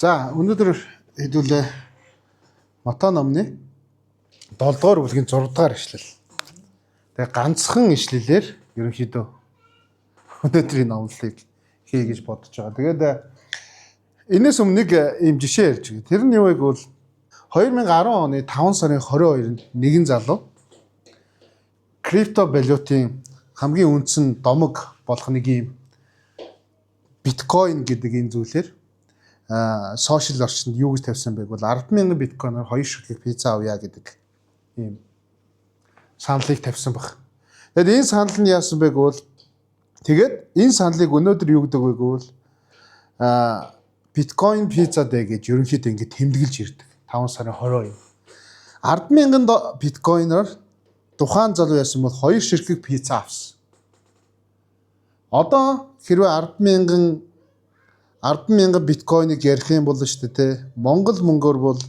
За өнөөдөр хэдүүлээ Матай номны 7 дугаар бүлгийн 6 дугаар ишлэл. Тэгээ ганцхан ишлэлээр ерөнхийдөө өнөөдрийн номлолыг хий гэж бодож байгаа. Тэгээд энэс өмнө нэг ийм жишээ ярьж байгаа. Тэр нь юу вэ гэвэл 2010 оны 5 сарын 22-нд нэгэн залуу крипто валютын хамгийн үндсэн домог болох нэг ийм биткойн гэдэг энэ зүйлээр сошиал орчинд юу гэж тавьсан бэ гэвэл 10,000 биткойноор 2 ширхэг пицца авъя гэдэг ийм саналыг тавьсан баг. Тэгээд энэ санал нь яасан бэ гэвэл тэгээд энэ саналыг өнөөдөр юу гэдэг вэ гэвэл биткойн пицца дэ гэж ерөнхийдөө ингэ тэмдэглэж ирдэг. 5 сарын 22. 10,000 биткойноор тухайн залуу яасан бол 2 ширхэг пицца авсан. Одоо хэрвээ 10,000 биткойныг ярих юм бол шүү дээ те Монгол мөнгөөр бол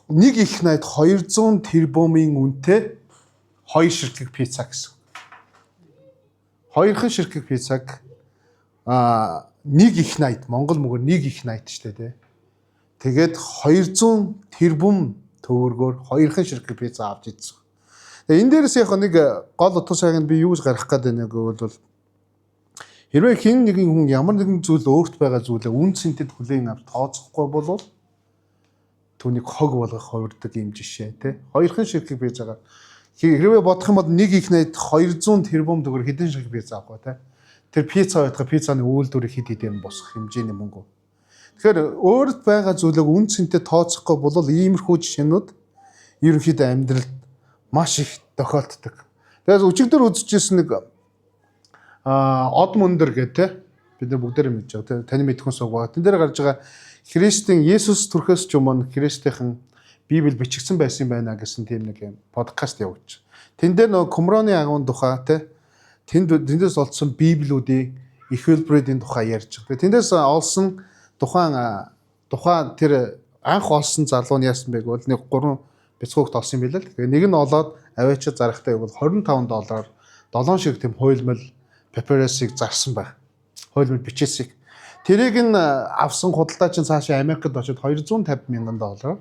нэг их найд 200 тэрбумын үнэтэй 2 ширхэг пицца гэсэн. 2 ширхэг пиццаг нэг их найд Монгол мөнгөөр нэг их найд шүү дээ те. Тэгээд 200 тэрбум төгрөгөөр 2 ширхэг пицца авч идсэн. Тэгээ энэ дээрээс яг нэг гол утга сайханд би юу гэж гаргах гээд байна гэвэл хэрвээ хэн нэгэн хүн ямар нэгэн зүйл өөрт байгаа зүйлээ үн цэнтэд хүлээн авч тооцохгүй бол түүнийг хог болгох хувирдаг юм жишээ тий. 2 ширхэг пиццагаар хэрвээ бодох юм бол нэг их найд 200 тэрбум төгрөг хэдэн ширхэг пицца авах вэ тий. Тэр пицца байтга пиццаны үйлдвэрийг хэд хэдэн босгох хэмжээний мөнгө. Тэгэхээр өөрт байгаа зүйлийг үн цэнтэд тооцохгүй бол иймэрхүү жишээнүүд ерөнхийдөө амьдралд маш их тохиолддог. Тэгээс өчигдөр үзчихсэн нэг од мөндөр гэдэг бид нар бүгдээрээ мэдж байгаа. Таны мэдхэн сууг байгаа. Тэн дээр гарч байгаа Христийн Есүс төрхөөс ч юм уу Христийнхэн Библи бичигдсэн байсан байна гэсэн тийм нэг подкаст явуулж. Тэн дээр нөгөө Кумроны агуун тухай тэндээс олдсон Библиудийн их хэлбэрийн тухай ярьж байгаа. Тэндээс олсон тухайн тэр анх олсон залуу нь яасан бэ гэвэл нэг 3 бяцхуугт олсон юм билээ л. Тэгээ нэг нь олоод аваачаа зарахтай бол $25 7 шиг тийм хуйлмал папиросыг зарсан баг. Хуйлмал бичээсийг. Тэрийг нь авсан худалдаачин цаашаа Америкт очиж $250,000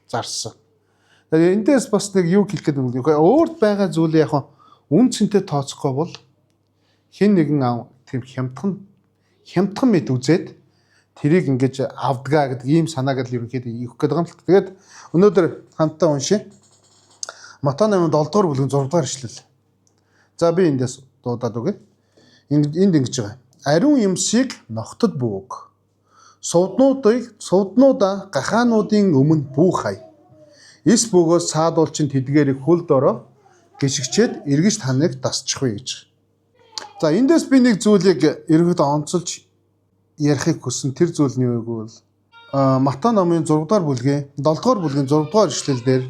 зарсан. Тэгээ эндээс бас нэг юу хэлэх гээд байна. Өөрт байгаа зүйлээ яг үн цэнтэй тооцохгүй бол хэн нэгэн тийм хямдхан мэд үзээд тэрийг ингэж авдгаа гэдэг ийм санааг л ерөнхийдөө өгөх гээд байгаа юм л. Тэгээд өнөөдөр хамтдаа уншия. Матай номын 7 дугаар бүлгийн 6 дугаар ишлэл. За би эндээс дуудаад өгье. Энд ингэж байгаа. Ариун юмсыг ногтод бууг. Сувднуудаа гахаануудын өмнө бүүхай. Эс бөгөөс саадуулчин тэдгээрийг хөл дороо гიშгчээд эргэж таныг дасчихвэ гэж. За эндээс би нэг зүйлийг ерөнхийдөө онцолж ярихыг хүсэн. Тэр зүйл нь юу вэ гэвэл Матай номын 6 дугаар бүлгийн 7 дугаар бүлгийн 6 дугаар ишлэл дээр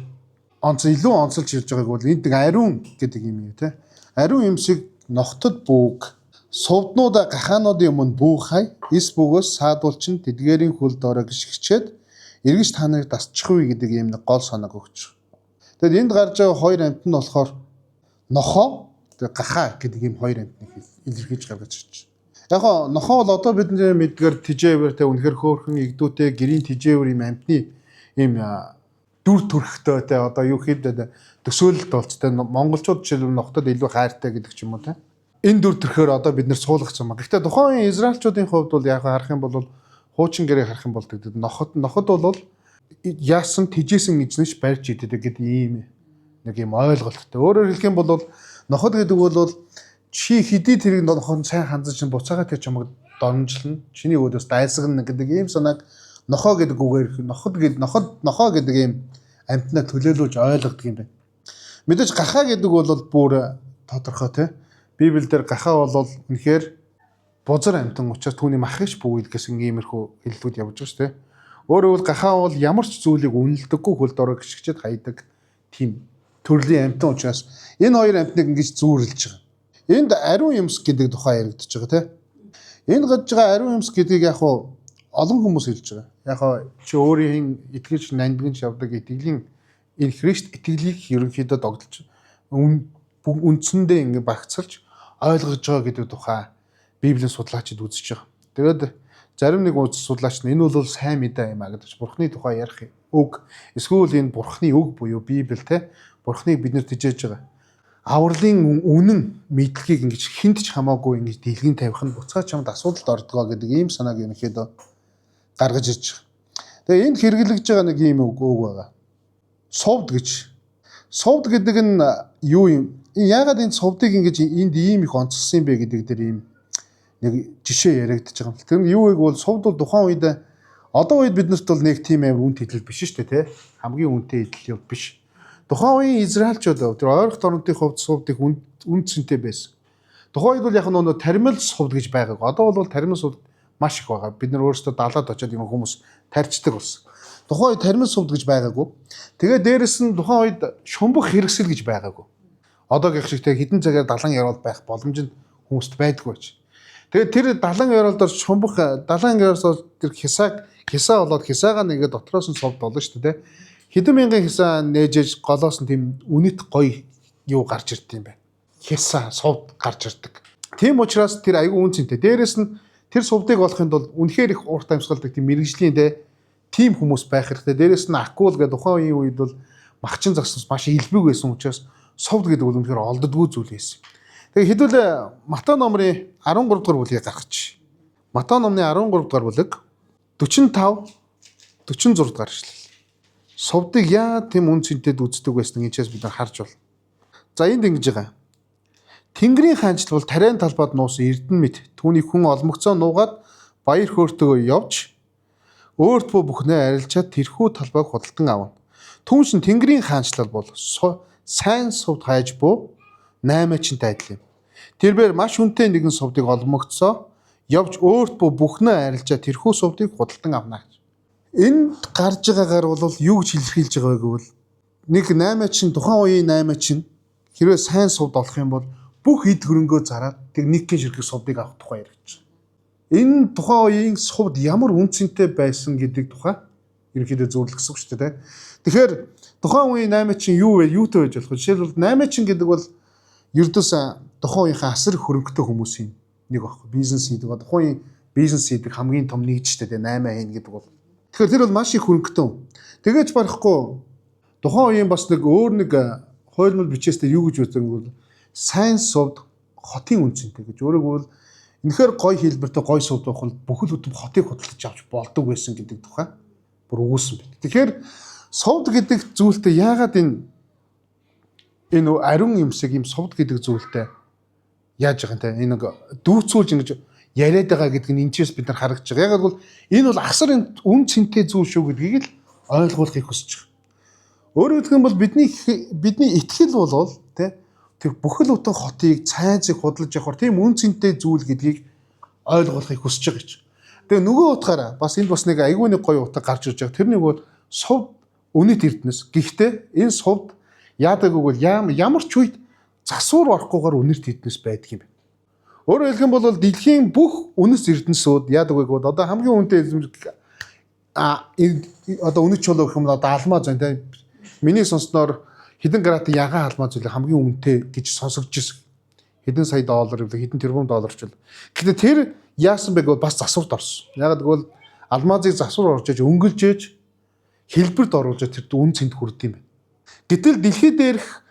илүү онцолж ирж байгааг бол энд ариун гэдэг юм юу те. Ариун юмсыг ногтод бүүг. Сувднуудаа гахаануудын өмнө бүүхай. Эс бөгөөс саадуулчин тэдгээрийн хөл доороо гიშгчээд эргэж таныг дасчихвэ гэдэг юм нэг гол санааг өгч. Тэгэд энд гарч байгаа хоёр амьтан нь болохоор нохоо, гахаа гэдэг ийм хоёр амьтныг илэрхийлж гаргаж ирж. Яг гоо нохоо бол одоо бидний мэдгээр тижээвэр те үнэхэр хөөрхөн игдүүтэй гэрийн тижээвэр ийм амьтны ийм дүр төрхтэй те одоо юу хийдэг төсөөлөлт болц те монголчууд жишээлбэл нохтод илүү хайртай гэдэг ч юм уу те. Энэ дүр төрхөөр одоо бид нэр суулгацсан баг. Гэхдээ тухайн израилчуудын хувьд бол яг харах юм бол хуучин гэрээ харах юм бол ноход бол яасан тижээсэн эзнэш барьж идэдэг гэдэг ийм нэг юм ойлголттой. Өөрөөр хэлэх юм бол ноход гэдэг бол чи хэдий тэрийг ноход сайн ханзаж чинь буцаагаа тэр чамд донжлно. Чиний өөдөөс дайсагна гэдэг ийм санааг нохоо гэдэг үгээр нохоо гэдэг ийм амьтнаа төлөөлөж ойлгодог юм байна. Мэдээж гахаа гэдэг бол бүр тодорхой тий. Библиэлд гахаа бол үнэхээр бузар амьтан учраас түүний махж бүүл гэсэн иймэрхүү хэллүүд явж байгаа шүү дээ. Өөрөөр хэлбэл гахаа бол ямар ч зүйлийг үнэлдэггүй хөл дороо гიშгчээд хайдаг тийм төрлийн амьтан учраас энэ хоёр амьтныг ингэж зүүрлж байгаа. Энд ариун юмс гэдэг тухай яригдж байгаа тийм. Энд гарч байгаа ариун юмс гэдгийг яг олон хүмүүс хэлж байгаа. Яг чи өөрийн итгэж нандинж явдаг итгэлийн энэ Христ итгэлийг ерөнхийдөө догдолж үндсэндээ ингэ багцалж ойлгож байгаа гэдэг тухай Библийн судлаачид үзэж байгаа. Тэгээд зарим нэг судлаач нь энэ бол сайн мэдээ юм а гэж бурхны тухай ярих үг эсвэл энэ бурхны үг буюу Библи те бурхныг бид нэр тижээж байгаа. Авралын үнэн мэдлэгийг ингэж хинт ч хамаагүй ингэж дэлгэн тавих нь буцаа чамд асуудалд ордгоо гэдэг ийм санааг ерөнхийдөө гаргаж ирж байгаа. Тэгээ энд хэрэглэж байгаа нэг ийм үг байгаа. Совд гэж. Совд гэдэг нь юу юм? Яагаад энэ совдыг ингэж энд ийм их онцлсан бэ гэдэг дээр ийм нэг жишээ яригдчихэж байгаа юм. Тэр нь юу вэ гэвэл совд бол тухайн үед одоо үед биднэрт бол нэг тийм амар үн тэтгэл биш шүү дээ, тэ? Хамгийн үнэтэй идэл биш. Тухайн үеийн Израильчууд тэр ойролт орнуудын хувьд совд их үн цэнтэй байсан. Тухайн үед бол яг нөгөө тармил совд гэж байгааг. Одоо бол тармил совд маш их байгаа. Бид нар өөрсдөө далаад очиод юм хүмүүс тарьчдаг болсон. Тухайн үед тармил совд гэж байгаагүй. Тэгээ дээрэс нь тухайн үед шумбах хэрэгсэл гэж байгаагүй. Одоогийн шиг тэг хідэн цагаар далан ярол байх боломж нь хүмүүст байдгүй байж. Тэгээд тэр далан яролдор шумбах далан яролсоо тэр хисаа болоод хисаага нэгээ дотроос нь совд болно шүү дээ. Хэдэн мянган хисаа нээжэж голоос нь тийм үнэт гоё юу гарч ирд юм бэ. Хисаа совд гарч ирдэг. Тийм учраас тэр аягүй үн цэнтэй. Дээрэс нь тэр совдыг олохын тулд үнэхээр их урт амьсгалдаг тийм мэрэгжлийн тийм хүмүүс байх хэрэгтэй. Дээрэс нь акул гэдэг тухайн үеийн үед бол махчин загсаас маш илбэг байсан учраас совд гэдэг бол үнэхээр олддгүй зүйл байсан. Тэгээ хэдүүлээ Матай номын 13 дугаар бүлгийг гаргачих. Матай номын 13 дугаар бүлэг 45 46 дугаар ишлэл. Совдыг яа тийм үн цэнтэд үздэг байсныг энэчээс бид нар харж байна. За энд ингэж байгаа. Тэнгэрийн хаанчл бол тариан талбайд нуусан эрдэн мэд түүний хүн олмогцоо нуугаад баяр хөөртэйгөө явж өөрт бүхнээ арилжаад тэрхүү талбайг худалдан авна. Түүнш Тэнгэрийн хаанчлал бол сайн совд хайж буу 8-ачинтай адил юм. Тэрээр маш үнэтэй нэгэн совдыг олмогцоо явж өөрт бүхнээ арилжаад тэрхүү совдыг худалдан авна. Энд гарч байгаагаар бол юу гэж илэрхийлж байгаа вэ гэвэл нэг 8-ачин тухайн үеийн 8-ачин хэрвээ сайн совд олох юм бол бүх эд хөрөнгөө зараад тэг нэгэн ширхэг совдыг авах тухай яригдж байгаа. Энэ тухайн үеийн совд ямар үнцэнтэй байсан гэдэг тухай ерөнхийдөө зөвлөсөн шүү дээ. Тэгэхээр тухайн үеийн 8-ачин юу вэ? Юутай байж болох вэ? Жишээлбэл 8-ачин гэдэг бол ердөөс тухайн үеийнхээ асар хөрөнгөтэй хүмүүсийн нэг багхгүй. Бизнес хийдэг. Тухайн үеийн бизнес хийдэг хамгийн том нэгжтэй дээ 8 айн гэдэг бол. Тэгэхээр тэр бол маш их хөрөнгөтэй. Тэгэж барахгүй тухайн үеийн бас нэг өөр нэг хуйлмал бичээстэй юу гэж үздэг бол сайн совд хотын үнцэнтэй гэж. Өөрөөр хэлбэл үнэхээр гой хэлбэртэй гой совд байх бол бүхэл бүтэн хотыг худалдаж авч болдог байсан гэдэг тухай бүр өгүүлсэн байна. Тэгэхээр совд гэдэг зүйлтэй яагаад энэ ариун юмсыг юм совд гэдэг зүйлтэй яаж байгаа юм те энэ нэг дүүцүүлж ингэж яриад байгаа гэдэг нь энэчээс бид нар харагдаж байгаа. Ягаад бол энэ бол асар үн цэнтэй зүйл шүү гэдгийг л ойлгуулахыг хүсэж байгаа. Өөрөөр хэлбэл бол бидний итгэл бол те тэр бүхэл бүтэн хотыг цайнцыг худалдаж явахаар тийм үн цэнтэй зүйл гэдгийг ойлгуулахыг хүсэж байгаа гэж. Тэгээ нөгөө утгаараа бас энд бас нэг айгүй нэг гоё утга гарч ирж байгаа. Тэр нэг бол совд үнэт эрдэнэс. Гэхдээ энэ совд яадаг гэвэл ямар ч үед засвар орохгүйгээр үнэт эрдэнэс байдаг юм байна. Өөрөөр хэлэх юм бол дэлхийн бүх үнэс эрдэнэсүүд яадаг вэ гэвэл одоо хамгийн үнэтэй одоо үнэт чулуу гэх юм одоо алмаз байна тийм. Миний сонсноор хэдэн градын ягаан алмаз зүйл хамгийн үнэтэй гэж сонсогдож ирсэн. Хэдэн сая доллар хэдэн тэрбум долларч бол. Гэхдээ тэр яасан бэ гэвэл бас засварт орсон. Ягаад гэвэл алмазыг засвар орж иж өнгөлжээж хэлбэрт оруулж тэр үн цэнд хүрд юм байна. Гэтэл дэлхийд дээрх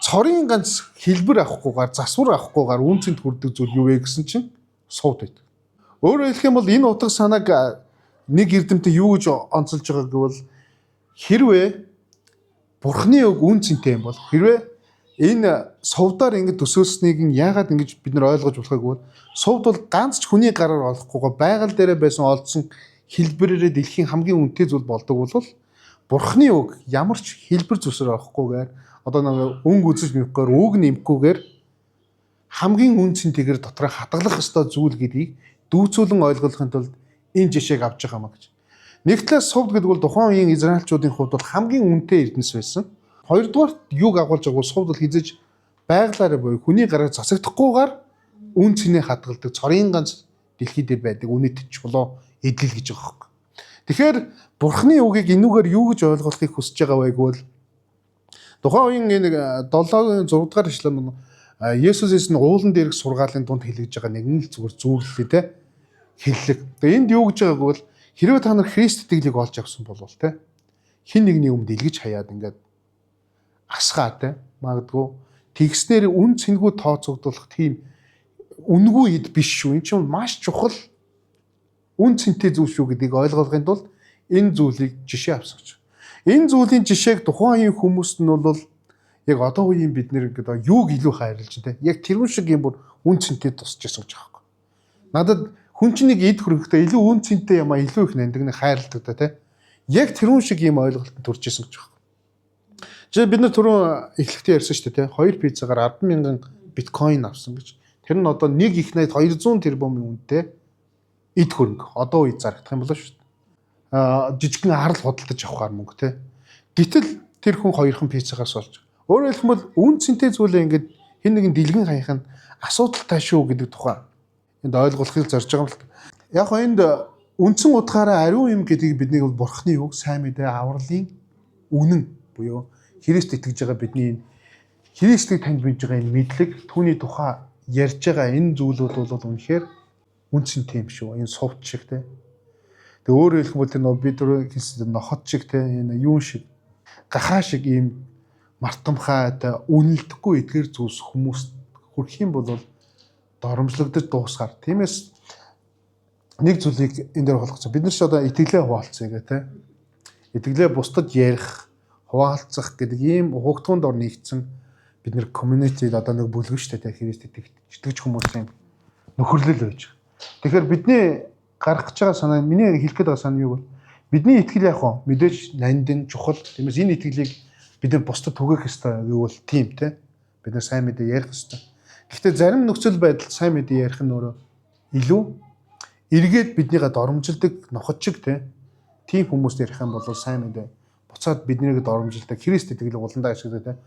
цорын ганц хэлбэр авахгүйгээр засвар авахгүйгээр үн цэнд хүрдэг зүйл юу вэ гэсэн чинь совд байдаг. Өөрөөр хэлэх юм бол энэ утга санааг нэг эрдэмтэд юу гэж онцолж байгаа гэвэл хэрвээ Бурхны үг үн цэнтэй юм бол хэрвээ энэ совдоор ингэ төсөөлснийг нь яагаад ингэж бид нар ойлгож болохыг бол совд бол ганц ч хүний гараар олохгүйгээр байгаль дээр байсан олдсон хэлбэрээрээ дэлхийн хамгийн үнэтэй зүйл болдог бол Бурхны үг ямар ч хэлбэр зүсэр авахгүйгээр одоо нэг өнгө үзэж нэмэхгээр үг нэмэхгүйгээр хамгийн үн цэнтэйгээр дотроо хадгалах ёстой зүйл гэдгийг дүүцүүлэн ойлгохын тулд энэ жишээг авч байгаа юм гэж. Нэг талаас совд гэдэг бол тухайн үеийн израильчуудын хувьд бол хамгийн үнэтэй эрдэнэс байсан. Хоёрдугаар юуг агуулж байгаа бол совд бол хизэж байгалаараа буюу хүний гараар засагдахгүйгээр үн цэнэ хадгалдаг цорын ганц дэлхий дээр байдаг үнэт чулуу эдэл гэж байгаа юм. Тэгэхээр Бурхны үгийг энүүгээр юу гэж ойлгохыг хүсэж байгаа вэ гэвэл тухайн үеийн энэ 7-гийн 6 дугаар ишлэл Есүсээс нь уулан дээрх сургаалын дунд хэлэгдэж байгаа нэгэн л зүгээр зүйлээ те хэллэг. Тэгээ энд юу гэж байгааг бол хэрвээ та нар Христ итгэлийг олж авсан бол те хин нэгний өмнө дэлгэж хаяад ингээд асгаа те магадгүй тэгснээр үн цэнгүү тооцогдуулах тийм үнгүй эд биш шүү. Энд чинь маш чухал үн цэнтэй зүйл шүү гэдгийг ойлгохын тулд энэ зүйлийг жишээ авсан гэж. Энэ зүйлийн жишээг тухайн үеийн хүмүүст нь бол яг одоо үеийн бид нэр гэдэг юуг илүү хайрлаж те яг тэрүүн шиг юм бүр үн цэнтэй тусч байсан гэж байгаа юм. Надад хүн чинь нэг эд хөрөнгөтэй илүү үн цэнтэй юм а илүү их нандиныг хайрладаг да те. Яг тэрүүн шиг юм ойлголтод төрж исэн гэж байна. Жишээ бид нар түрүүн эхлэхдээ ярьсан шүү дээ те 2 пиццагаар 10,000 биткойн авсан гэж. Тэр нь одоо нэг их найд 200 тэрбумын үнэтэй эд хөрөнгө. Одоо үе зарагдах юм болоо шүү дээ. Жижигхэн арал худалдаж авахар мөнгө те. Гэтэл тэр хүн 2хан пиццагаас олж. Өөрөөр хэлбэл үн цэнтэй зүйлээ ингээд хэн нэгэн дэлгэн хаях нь асуудалтай шүү гэдэг тухай энд ойлгуулахыг зорж байгаа юм л. Яг хоо энд үндсэн утгаараа ариун юм гэдгийг бидний бол бурхны үг сайн мэдээ авралын үнэн буюу Христ итгэж байгаа бидний Христийг танд мэдж байгаа энэ мэдлэг түүний тухай ярьж байгаа энэ зүйлүүд бол үнэхээр үнцэнтэй юм шүү. Энэ сувч шиг те. Тэгээ өөрөөр хэлбэл тэр нөө бид хэлсэн нохот шиг те энэ юун шиг гахаа шиг ийм мартамхай те үнэлдэхгүй эдгээр зүйлс хүмүүст хүрх юм бол доромжлогдож дуусгаар. Тиймээс нэг зүйлийг энэ дээр болгоцсон. Бид нар ч одоо итгэлээ хуваалцъя гэх те. Итгэлээ бусдад ярих, хуваалцах гэдэг ийм хугтгуунд ор нэгдсэн бид нэр community одоо нэг бүлгэн штэ те Христ итгэж хүмүүсийн нөхөрлөл байж байгаа. Тэгэхээр бидний гарах гэж байгаа санаа миний хэлэх гээд байгаа санаа юу вэ? Бидний итгэл яг хоо мэдээж нандин чухал. Тиймээс энэ итгэлийг бид нар бусдад түгээх ёстой юу бол тийм те. Бид нар сайн мэдээ ярих ёстой. Гэхдээ зарим нөхцөл байдал сайн мэдээ ярих нь өөрөө илүү эргээд биднийгээ доромжилдаг нохотчиг те. Тийм хүмүүст ярих юм бол сайн мэдээ буцаад биднийг доромжилдаг Христ итгэлийг уландаа ашигладаг те.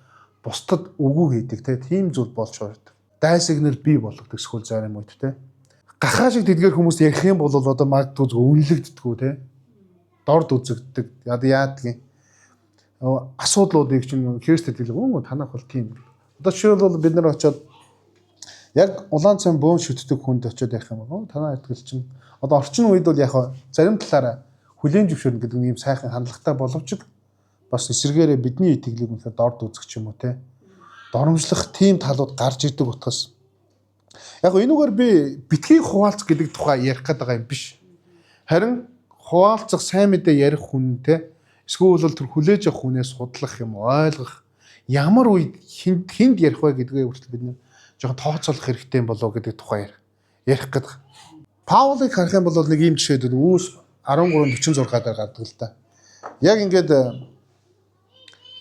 Бусдад үгүй хийдэг те. Тийм зүйл болж байна. Дайсагнэр бий болгодог эсвэл зарим үед те. Гахаа шиг тэдгээр хүмүүс ярих юм бол одоо магадгүй үнэлэгддэггүй те. Дорд үзэгддэг. Яадгийн асуудлуудыг чинь Христ итгэлийг танах бол тийм. Одоо жишээлбэл бид нар очиод яг улаан цай бөөн шүтдэг хүнд очиод ярих юм бол танаа итгэл чинь одоо орчин үед бол яг зарим талаараа хүлээн зөвшөөрнө гэдэг нэг юм сайхан хандлагатай боловч бас эсэргээрээ бидний итгэлийг үнэхээр дорд үзэх юм уу те. Доромжлох тийм талууд гарч идэг утгаас яг энэгээр би битгий хуваалцах гэдэг тухай ярих гээд байгаа юм биш. Харин хуваалцах сайн мэдээ ярих хүнтэй эсвэл бол тэр хүлээж авах хүнээс судлах юм ойлгох ямар үед хинд ярих вэ гэдгээ хүртэл бид нэг жоохон тооцоолох хэрэгтэй юм болоо гэдэг тухай ярих гээд. Паулыг харах юм бол нэг ийм жишээд Үүс 13:46 дээр гардаг л да. Яг ингээд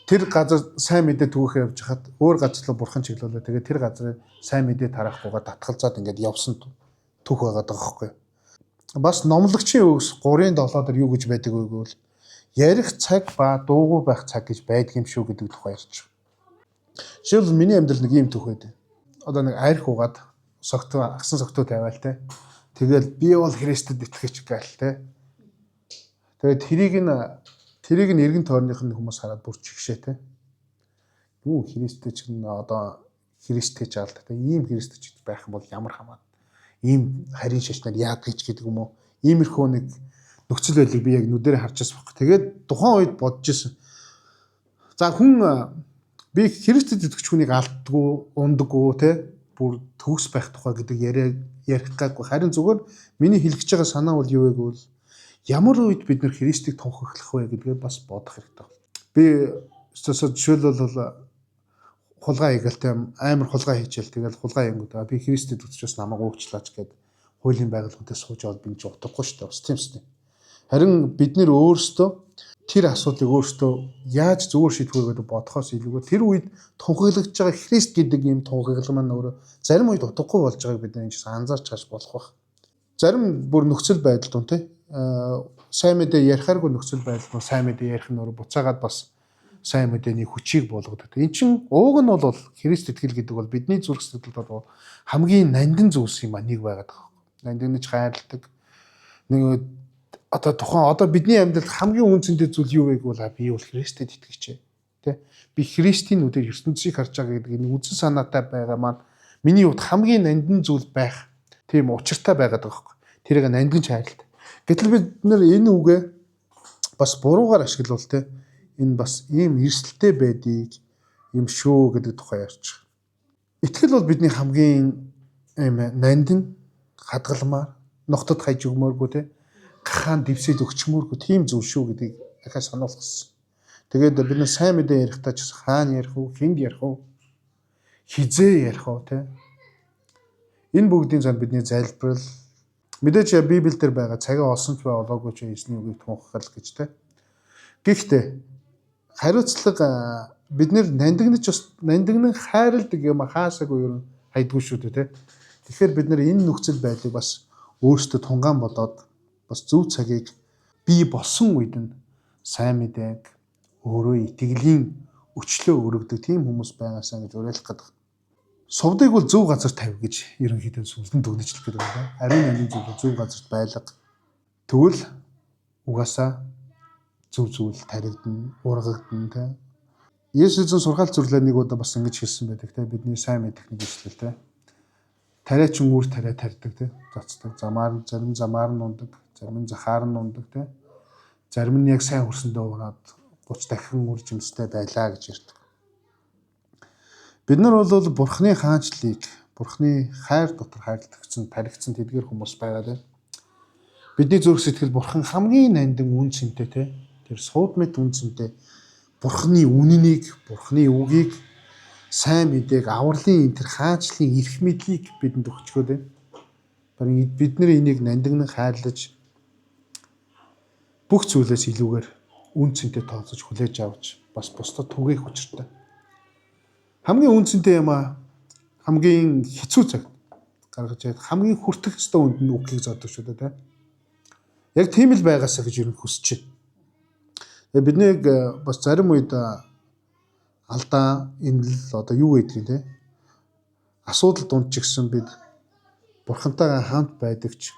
тэр газар сайн мэдээ түүхээ явж хахад өөр газар руу бурхан чиглүүлээ. Тэгээд тэр газрыг сайн мэдээ тарахгүйгээр татгалзаад ингээд явсан түүх байгаад байгаа байхгүй. Бас номлогчийн үгс 3:7 дээр юу гэж байдаг вэ гэвэл ярих цаг ба дуугүй байх цаг гэж байдаг юм шүү гэдэг тухай ярьж байна. Жишээлбэл миний амьдрал нэг ийм түүх байдаг. Одоо нэг арх угаад согтуу агсан согтуу тавиал те. Тэгэл би бол Христэд итгэж гаал те. Тэгээд тэрийг нь эргэн тойрных нь хүмүүс хараад бүр чигшээ те. Юу Христтэй ч одоо Христтэй ч аалдаг те. Ийм Христтэй ч байх юм бол ямар хамаа. Ийм харин шашнаар яадаг ч гэдэг юм уу. Иймэрхүү нэг нөхцөл байдлыг би яг нүдэрээ харж байгаа баг. Тэгээд тухайн үед бодож ирсэн. За хүн би Христэд итгэж хүнийг алддаггүй, ундаггүй те. Бүр төгс байх тухай гэдэг ярих гайгүй. Харин зүгээр миний хэлгэж байгаа санаа бол юу вэ гэвэл ямар үед бид нэр Христийг тунхаглах вэ гэдгээ бас бодох хэрэгтэй. Би жишээлбэл хулгай хийгээл амар хулгай хийчихэл тэгэл хулгай юмгууд би Христэд итгэж бас намайг уучлаач гэд хуулийн байгууллагуудаас сууж аваад би ч утгагүй шүү дээ. Бас тийм шүү дээ. Харин бид нэр өөрсдөө тэр асуудлыг өөрсдөө яаж зүгээр шийдвэр гэдэг бодохоос илүүгээр тэр үед тунхаглаж байгаа Христ гэдэг ийм тунхаглал маань өөрөө зарим үед утгагүй болж байгааг бид энэ анзаарч хаш болох байх. Зарим бүр нөхцөл байдал тун те сайн мэдээ ярихааргүй нөхцөл байдал нь сайн мэдээ ярих нь өөрөө буцаагаад бас сайн мэдээний хүчийг болгодог. Эн чин ууг нь бол Христ итгэл гэдэг бол бидний зүрх сэтгэлд бол хамгийн нандин зүйлс юм а нэг байгаад байгаа. Нандинж хайрладаг нэг одоо тухайн одоо бидний амьдралд хамгийн үнцэнтэй зүйл юу вэ гэвэл би бол Христэд итгэж тэ би Христийн үдээр ертөнцийг харж байгаа гэдэг энэ үндсэн санаатай байгаа маань миний хувьд хамгийн нандин зүйл байх тийм учиртай байгаад байгаа хэрэг. тэрийг нандинч хайрладаг. Гэтэл бид нэр энэ үгээ бас буруугаар ашиглавал те энэ бас ийм эрсдэлтэй байдгийг юм шүү гэдэг тухай ярьж байгаа. Итгэл бол бидний хамгийн нандин хадгалмаар ногтод хаяж өгмөөргүй те гахаан дэвсэл өгчмөөргүй тийм зүйл шүү гэдгийг дахиад сануулах гэсэн. Тэгээд бид нар сайн мэдээ ярихдаа ч хаана ярих вэ, хэнд ярих вэ, хизээ ярих вэ те энэ бүгдийн зам бидний залбирал мэдээж Библиэлд байгаа цагаа олсон ч болоогүй ч эзний үгийг тунхаглах гэж те. Гэхдээ хариуцлага бид нэр нандинан хайрладаг юм хаасаагүй юу хайдгүй шүү дээ те. Тэгэхээр бид нар энэ нөхцөл байдлыг бас өөрсдөө тунгаан бодоод бас зөв цагийг бий болсон үед нь сайн мэдээг өөрөө итгэлийн өчлөө өргөдөг тийм хүмүүс байгаасаа гэж уриалах гэдэг. Совдыг бол зөв газар тавь гэж ерөнхийдөө сүлдэн дүгнэжлэх гэдэг байна. Ариун нандин зүйл зөв газарт байлга. Тэгвэл угаасаа зөв зүйл таригдана, ургагдана те. Есүсийн сургаал зүрлээ нэг удаа бас ингэж хэлсэн байдаг те. Бидний сайн мэдэх нэг ишлэл те. Тариачин үр тариа тарьдаг те. Цацдаг. Зарим замаар нь ундаг, зарим нь захаар нь ундаг те. Зарим нь яг сайн хөрсөндөө ураад 30 дахин үр жимстэй байлаа гэж ярьдаг. Бид нар бол Бурхны хаанчлалыг, Бурхны хайр дотор хайрлагдсан, таригдсан тэдгэр хүмүүс байгаа те. Бидний зүрх сэтгэл Бурхан хамгийн нандин үн цэнтэй те. Тэр сууд мэд үн цэнтэй Бурхны үнэнийг, Бурхны үгийг, сайн мэдээг, авралын тэр хаанчлалын эрх мэдлийг бидэнд өгчгөө те. Бид нар энийг нандинан хайрлаж бүх зүйлээс илүүгээр үн цэнтэй тооцож хүлээж авч бас бусдад түгээх учиртай. Хамгийн үн цэнтэй юм хамгийн хэцүү цаг гаргаж яад хамгийн хүртэх ёстой үнд нь үхлийг зоддог шүү дээ. Яг тийм л байгаасаа гэж юу хүсэж байна. Биднийг бас зарим үед алдаа энэ л одоо юу гэдэг те асуудал дунд ч гэсэн бид Бурхантайгаа хамт байдагч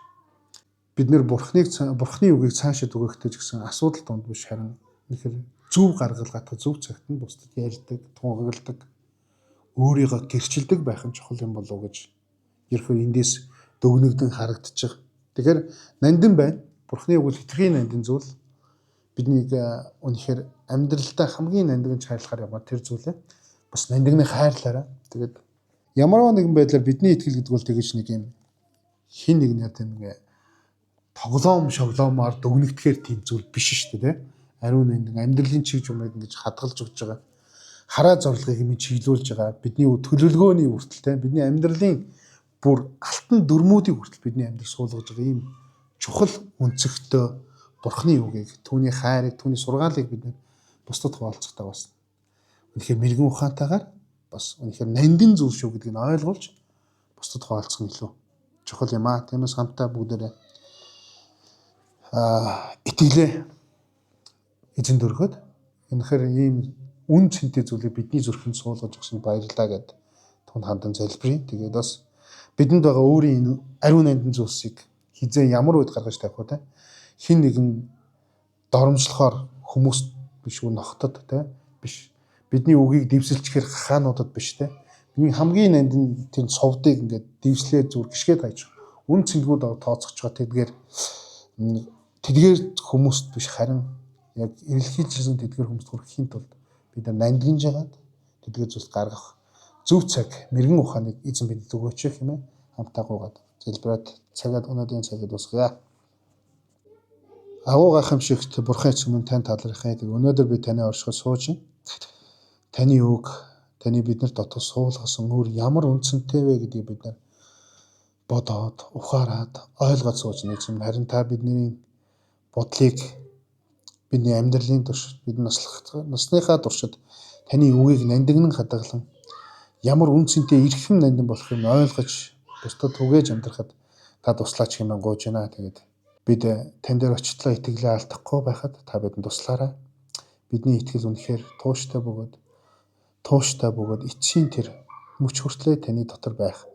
бид нэр Бурхны үгийг цаашаа түгээхдээ ч гэсэн асуудал дунд биш харин нэхэр зөв гаргал гатах зөв цагт нь бусдад ярьдаг, тунхагладаг, өөрийгөө гэрчилдэг байх нь чухал юм болов уу гэж ерхөө эндээс дүгнэгдэн харагдаж байгаа. Тэгэхээр нандин байна. Бурхны үг бол хитрхийн нандин зүйл. Биднийг үнэхээр амьдралдаа хамгийн нандин хайрлахаар яваа тэр зүйлээ бас нандиныг хайрлаарай. Тэгээд ямар нэгэн байдлаар бидний итгэл гэдэг бол тэгэж нэг юм хин нэгнээр тийм тоглоом шоглоомоор дүгнэгдэхээр тийм зүйл биш шүү дээ. Ариун нандин амьдралын чиг чумыг ингэж хадгалж өгч байгаа. Хараа зорилгыг юм чиглүүлж байгаа. Бидний төлөвлөгөөний хүртэл тийм бидний амьдралын бүр алтан дүрмүүдийн хүртэл бидний амьдрал суулгаж байгаа ийм чухал үнцгтэй Бурхны үгийг, түүний хайрыг, түүний сургаалыг бид бусдад хуваалцахтаа бас үнэхээр мэрэгэн ухаантайгаар бас үнэхээр нандин зүйл шүү гэдгийг ойлгуулж бусдад хуваалцах нь илүү чухал юм аа. Тиймээс хамтаа бүгдээрээ итгэлээ эзэн дөрөхөд үнэхээр ийм үн цэнтэй зүйлийг бидний зүрхэнд суулгаж өгсөн баярлалаа гэд тунд хандан залбирая. Тэгээд бас бидэнд байгаа өөрийн энэ ариун нандин зүйлсийг хизээ ямар үед гаргаж тавих вэ те? Хин нэгэн доромжлохоор хүмүүс биш үү нохтод те биш. Бидний үгийг дэвсэлчихэр хаануудад биш те. Бидний хамгийн нандин тэр совдыг ингээд дэвслээ зүр гიშгээд хайж үн цэнгүүд тооцогч байгаа тэдгээр хүмүүст биш харин яг эрэлхийлжсэн тэдгээр хүмүүст хүрэхийн тулд бид нандинж жагаад тэдгээр зүйлс гаргах зөв цаг мэрэгэн ухааныг эзэн бидэнд өгөөч хэмээн хамтаагуугаад залбираад цагаад өнөөдрийн цагийг дуусгая. Агуу гайхамшигт Бурхан эцэг минь тань талархъя. Өнөөдөр би таны оршиход сууж байна. Таны үг, таны биднэр дотор суулгасан өөр ямар үнцэнтэй вэ гэдгийг бид нар бодоод, ухаарад, ойлгоод сууж нэгсэн. Харин та бидний бодлыг бидний амьдралын туршид, бидний насныхаа туршид таны үгийг нандинан хадгалан ямар үнцэнтэй эрхэм нандин болох юм ойлгож, бусдад түгээж амьдрахад та туслаач хэмээн гуйж байна. Тэгээд бид тань дээр очихлоо итгэлээ алдахгүй байхад та бидэнд туслаарай. Бидний итгэл үнэхээр тууштай бөгөөд эцсийн тэр мөч хүртлээ таны дотор байх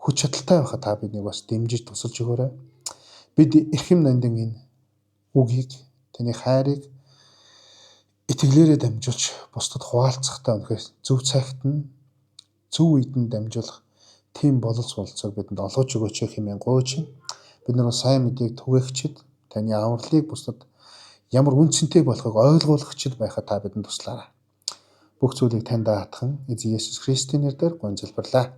хүч чадалтай байхад та биднийг бас дэмжиж тусалж өгөөрэй. Бид эрхэм нандин энэ үгийг, таны хайрыг итгэлээрээ дамжуулж бусдад хуваалцахтаа үнэхээр зөв цагт нь зөв үед нь дамжуулах тийм боловсрол бидэнд олгож өгөөч хэмээн гуйж байна. бид нар сайн мэдээг түгээгчд, таны авралыг бусдад ямар үнцэнтэй болохыг ойлгуулагчд байхад та бидэнд туслаарай. Бүх зүйлийг тань даатхан эзэн Есүс Христосийн нэрээр гуйж залбирлаа.